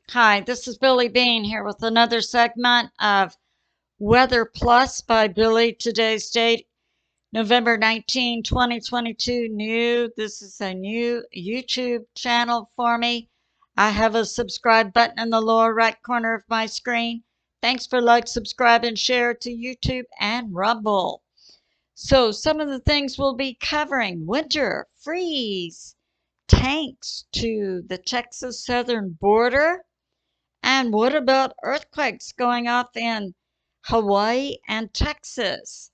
Hi, this is Billie Beene here with another segment of Weather Plus by Billie. Today's date, November 19, 2022. This is a new YouTube channel for me. I have a subscribe button in the lower right corner of my screen. Thanks for like, subscribe, and share to YouTube and Rumble. So some of the things we'll be covering: winter, freeze, tanks to the Texas southern border. And what about earthquakes going off in Hawaii and Texas?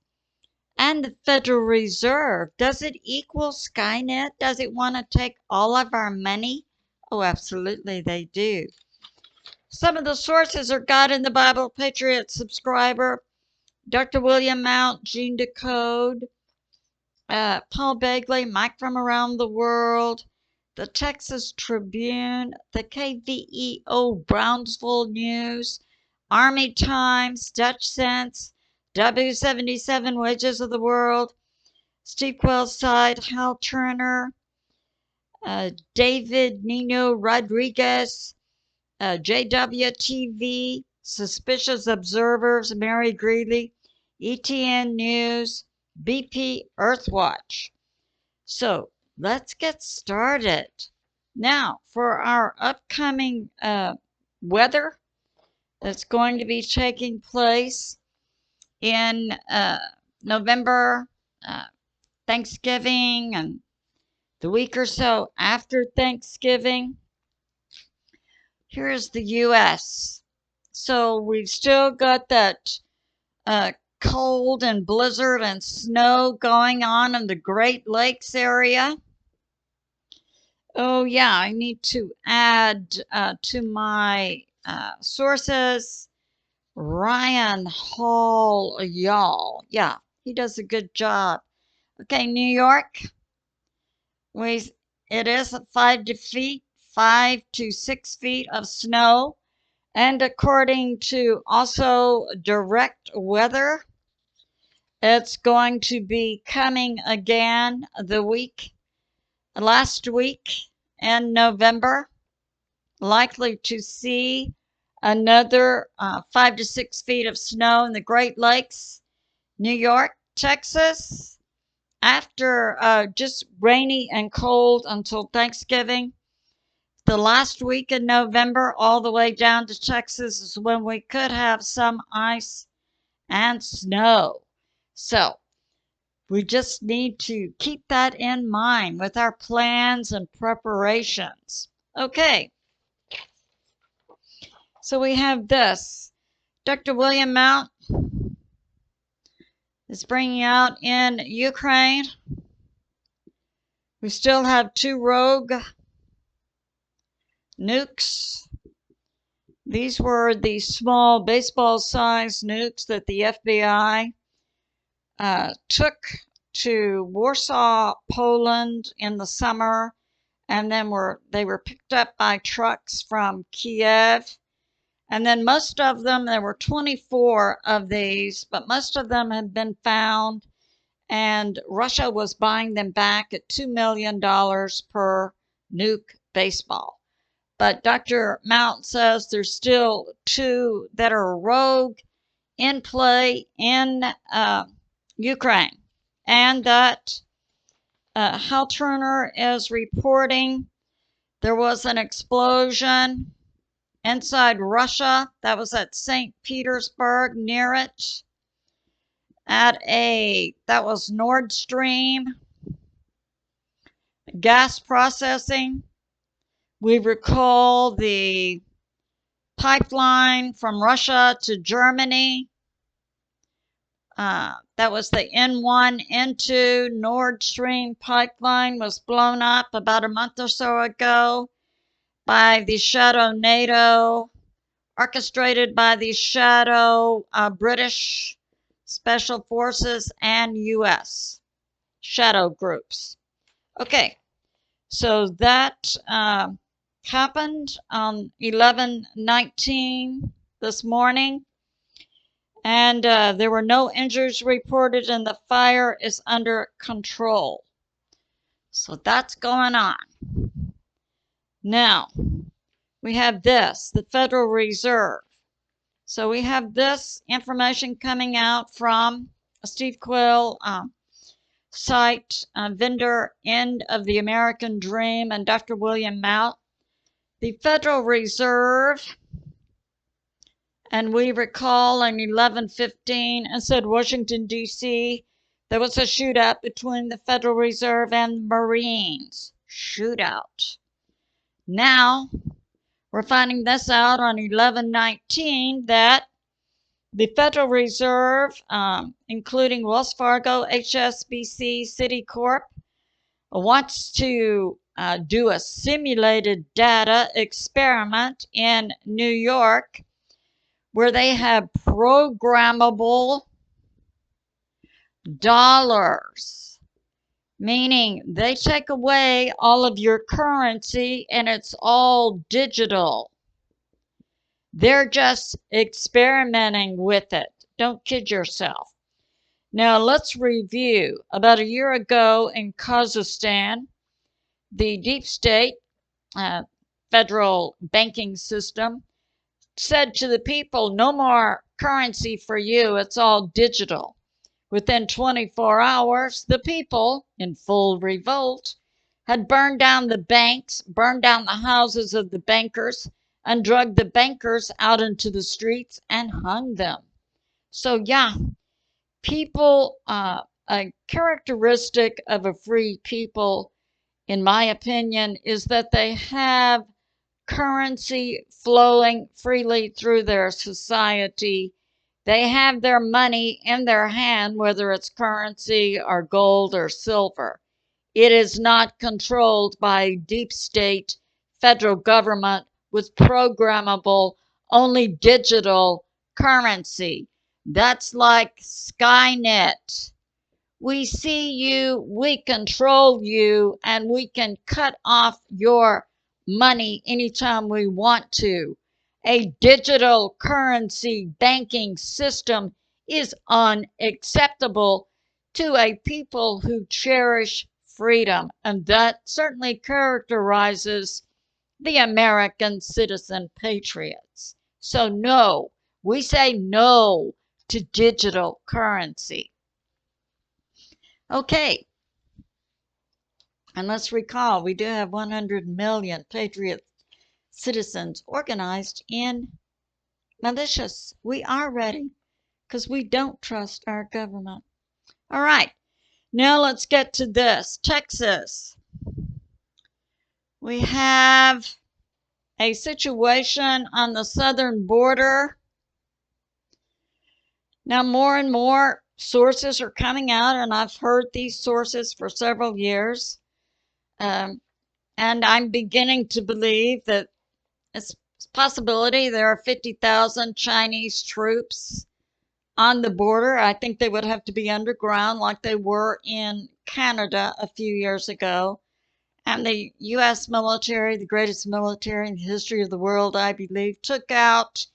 And the Federal Reserve, does it equal Skynet? Does it want to take all of our money? Oh, absolutely, they do. Some of the sources are God in the Bible, Patriot Subscriber, Dr. William Mount, Gene Decode, Paul Begley, Mike from Around the World, the Texas Tribune, the KVEO Brownsville News, Army Times, Dutchsinse, W77 Wages of the World, Steve Quayle's side, Hal Turner, David Nino Rodriguez, JWTV, Suspicious Observers, Mary Greeley, ETN News, BPEarthwatch. So let's get started. Now, for our upcoming weather that's going to be taking place in November, Thanksgiving, and the week or so after Thanksgiving. Here's the U.S. So we've still got that cold and blizzard and snow going on in the Great Lakes area. Oh, yeah, I need to add to my sources Ryan Hall, y'all. Yeah, he does a good job. Okay, New York, it is 5 to 6 feet of snow. And according to also direct weather, it's going to be coming again last week in November. Likely to see another 5 to 6 feet of snow in the Great Lakes, New York, Texas, after just rainy and cold until Thanksgiving. The last week in November, all the way down to Texas, is when we could have some ice and snow. So we just need to keep that in mind with our plans and preparations. Okay, so we have this. Dr. William Mount is bringing out in Ukraine. We still have 2 rogue nukes. These were the small baseball-sized nukes that the FBI took to Warsaw, Poland in the summer, and then they were picked up by trucks from Kiev. And then most of them, there were 24 of these, but most of them had been found, and Russia was buying them back at $2 million per nuke baseball. But Dr. Mount says there's still 2 that are rogue in play in Ukraine, and that Hal Turner is reporting there was an explosion inside Russia. That was at St. Petersburg, near it, that was Nord Stream gas processing. We recall the pipeline from Russia to Germany. That was the N1, N2 Nord Stream pipeline was blown up about a month or so ago by the shadow NATO, orchestrated by the shadow British Special Forces and U.S. shadow groups. Okay, so that happened on 11/19 this morning, and there were no injuries reported, and the fire is under control. So that's going on. Now, we have this, the Federal Reserve. So we have this information coming out from Steve Quill site, vendor End of the American Dream, and Dr. William Mount. The Federal Reserve, and we recall in 1115, and said Washington, D.C., there was a shootout between the Federal Reserve and the Marines. Shootout. Now, we're finding this out on 1119 that the Federal Reserve, including Wells Fargo, HSBC, Citicorp, wants to do a simulated data experiment in New York where they have programmable dollars, meaning they take away all of your currency and it's all digital. They're just experimenting with it. Don't kid yourself. Now let's review. About a year ago in Kazakhstan, the deep state federal banking system said to the people, no more currency for you, it's all digital. Within 24 hours, the people, in full revolt, had burned down the banks, burned down the houses of the bankers, and dragged the bankers out into the streets and hung them. So yeah, people, a characteristic of a free people, in my opinion, is that they have currency flowing freely through their society. They have their money in their hand, whether it's currency or gold or silver. It is not controlled by deep state federal government with programmable, only digital currency. That's like Skynet. We see you, we control you, and we can cut off your money anytime we want to. A digital currency banking system is unacceptable to a people who cherish freedom, and that certainly characterizes the American citizen patriots. So no, we say no to digital currency. Okay, and let's recall, we do have 100 million patriot citizens organized in militias. We are ready because we don't trust our government. All right, now let's get to this. Texas. We have a situation on the southern border. Now more and more sources are coming out, and I've heard these sources for several years. And I'm beginning to believe that it's a possibility there are 50,000 Chinese troops on the border. I think they would have to be underground like they were in Canada a few years ago. And the U.S. military, the greatest military in the history of the world, I believe, took out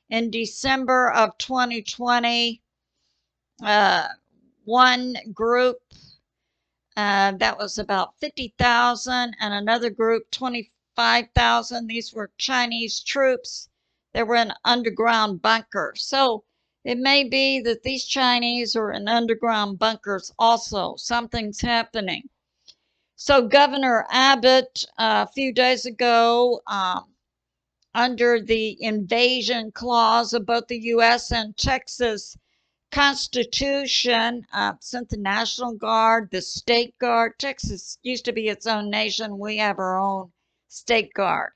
in December of 2020 one group that was about 50,000 and another group 25,000. These were Chinese troops that were in underground bunkers. So it may be that these Chinese are in underground bunkers also. Something's happening. So Governor Abbott a few days ago, under the invasion clause of both the U.S. and Texas Constitution, sent the National Guard, the State Guard. Texas used to be its own nation. We have our own State Guard.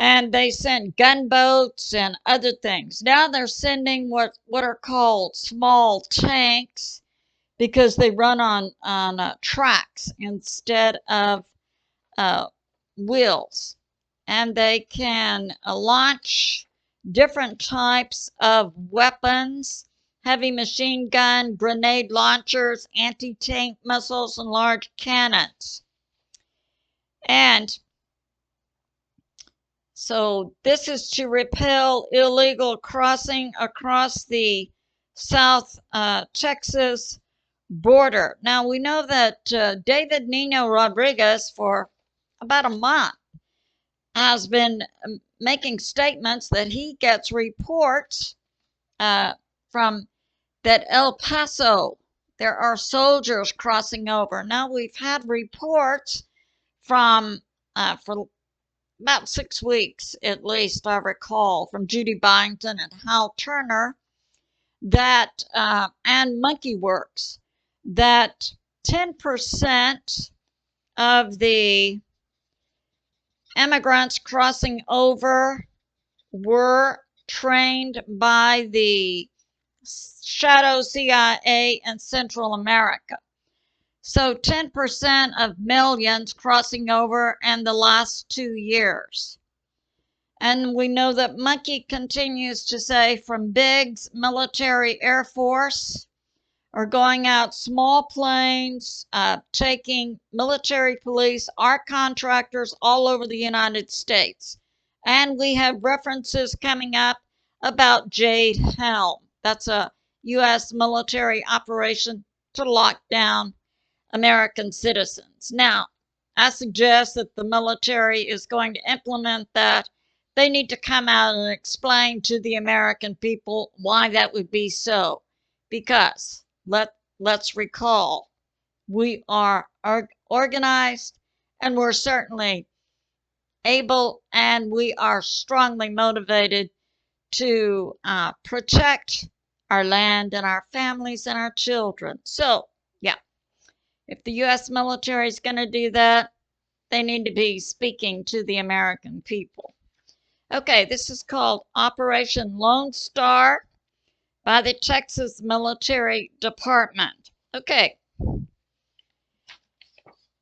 And they sent gunboats and other things. Now they're sending what are called small tanks because they run on tracks instead of wheels. And they can launch different types of weapons, heavy machine gun, grenade launchers, anti-tank missiles, and large cannons. And so this is to repel illegal crossing across the South Texas border. Now we know that David Nino Rodriguez, for about a month, has been making statements that he gets reports from that El Paso, there are soldiers crossing over. Now, we've had reports from, for about 6 weeks, at least I recall, from Judy Byington and Hal Turner, that, and MonkeyWorks, that 10% of the immigrants crossing over were trained by the shadow CIA in Central America. So 10% of millions crossing over in the last 2 years. And we know that Monkey continues to say from Biggs Military Air Force are going out small planes, taking military police, our contractors all over the United States. And we have references coming up about Jade Helm. That's a U.S. military operation to lock down American citizens. Now, I suggest that the military is going to implement that. They need to come out and explain to the American people why that would be so. Because let's recall, we are organized, and we're certainly able, and we are strongly motivated to protect our land and our families and our children. So, yeah, if the U.S. military is going to do that, they need to be speaking to the American people. Okay, this is called Operation Lone Star by the Texas Military Department. Okay,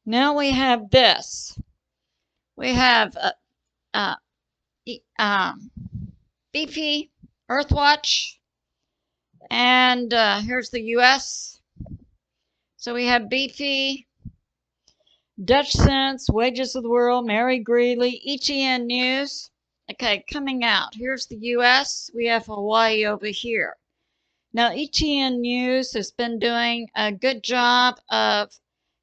now we have this. We have BP Earthwatch, and here's the U.S. So we have BP, Dutchsinse, Wages of the World, Mary Greeley, ETN News. Okay, coming out. Here's the U.S. We have Hawaii over here. Now, ETN News has been doing a good job of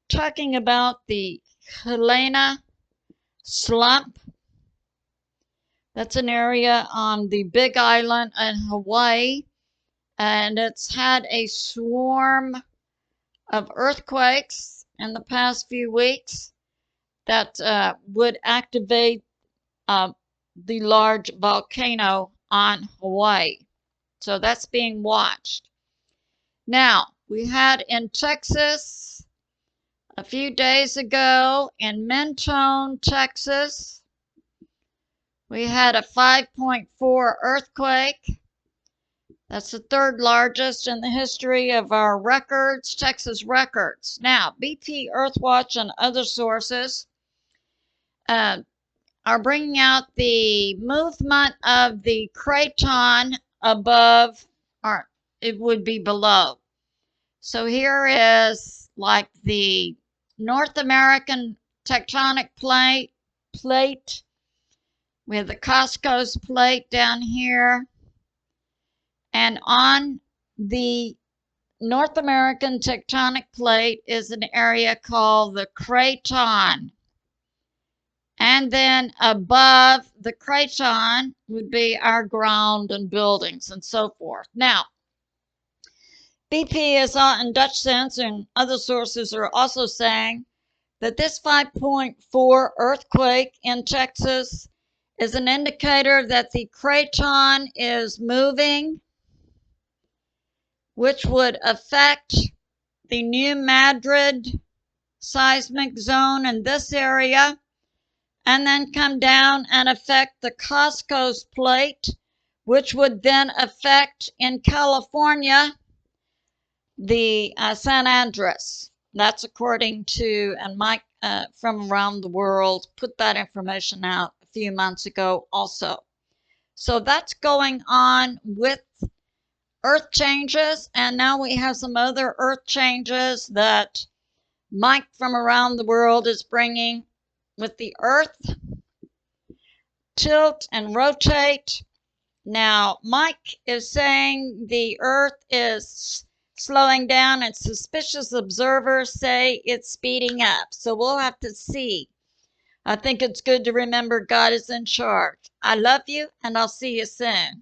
talking about the Helena slump. That's an area on the Big Island in Hawaii, and it's had a swarm of earthquakes in the past few weeks that would activate the large volcano on Hawaii. So that's being watched. Now, we had in Texas a few days ago in Mentone, Texas, we had a 5.4 earthquake. That's the third largest in the history of our records, Texas records. Now, BPEarthwatch and other sources are bringing out the movement of the craton above, or it would be below. So here is like the North American tectonic plate. We have the Costco's plate down here. And on the North American tectonic plate is an area called the craton. And then above the craton would be our ground and buildings and so forth. Now, BP is and Dutchsinse and other sources are also saying that this 5.4 earthquake in Texas is an indicator that the craton is moving, which would affect the New Madrid seismic zone in this area, and then come down and affect the Costco's plate, which would then affect in California the San Andreas. That's according to, and Mike from Around the World put that information out a few months ago also. So that's going on with earth changes, and now we have some other earth changes that Mike from Around the World is bringing with the earth tilt and rotate. Now, Mike is saying the earth is slowing down and suspicious observers say it's speeding up. So we'll have to see I think it's good to remember God is in charge. I love you, and I'll see you soon.